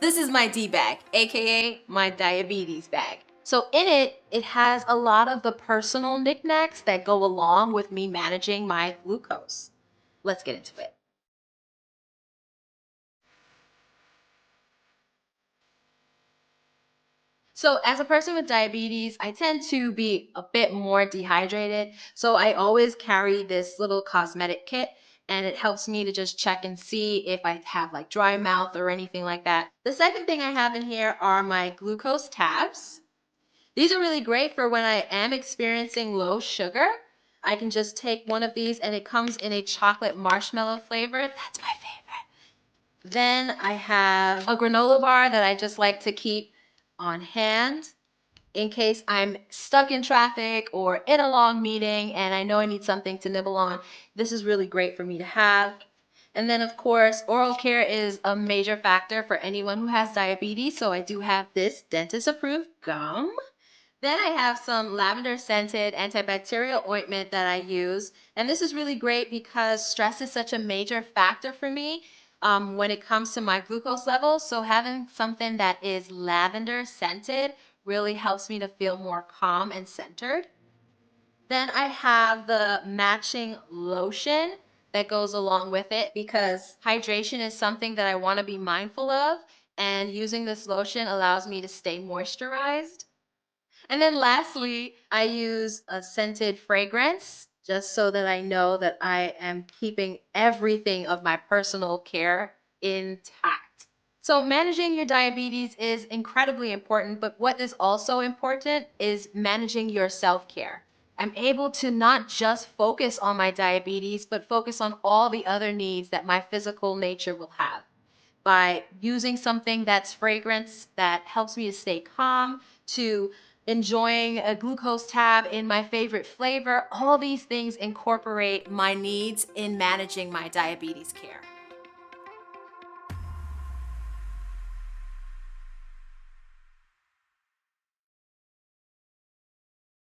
This is my D bag, aka my diabetes bag. So in it, it has a lot of the personal knickknacks that go along with me managing my glucose. Let's get into it. So as a person with diabetes, I tend to be a bit more dehydrated. So I always carry this little cosmetic kit, and it helps me to just check and see if I have like dry mouth or anything like that. The second thing I have in here are my glucose tabs. These are really great for when I am experiencing low sugar. I can just take one of these, and it comes in a chocolate marshmallow flavor. That's my favorite. Then I have a granola bar that I just like to keep on hand in case I'm stuck in traffic or in a long meeting and I know I need something to nibble on. This is really great for me to have. And then, of course, oral care is a major factor for anyone who has diabetes. So I do have this dentist approved gum. Then I have some lavender scented antibacterial ointment that I use. And this is really great because stress is such a major factor for me when it comes to my glucose levels. So having something that is lavender scented really helps me to feel more calm and centered. Then I have the matching lotion that goes along with it because hydration is something that I want to be mindful of. And using this lotion allows me to stay moisturized. And then lastly, I use a scented fragrance just so that I know that I am keeping everything of my personal care intact. So managing your diabetes is incredibly important, but what is also important is managing your self-care. I'm able to not just focus on my diabetes, but focus on all the other needs that my physical nature will have by using something that's fragrance that helps me to stay calm, to enjoying a glucose tab in my favorite flavor. All these things incorporate my needs in managing my diabetes care.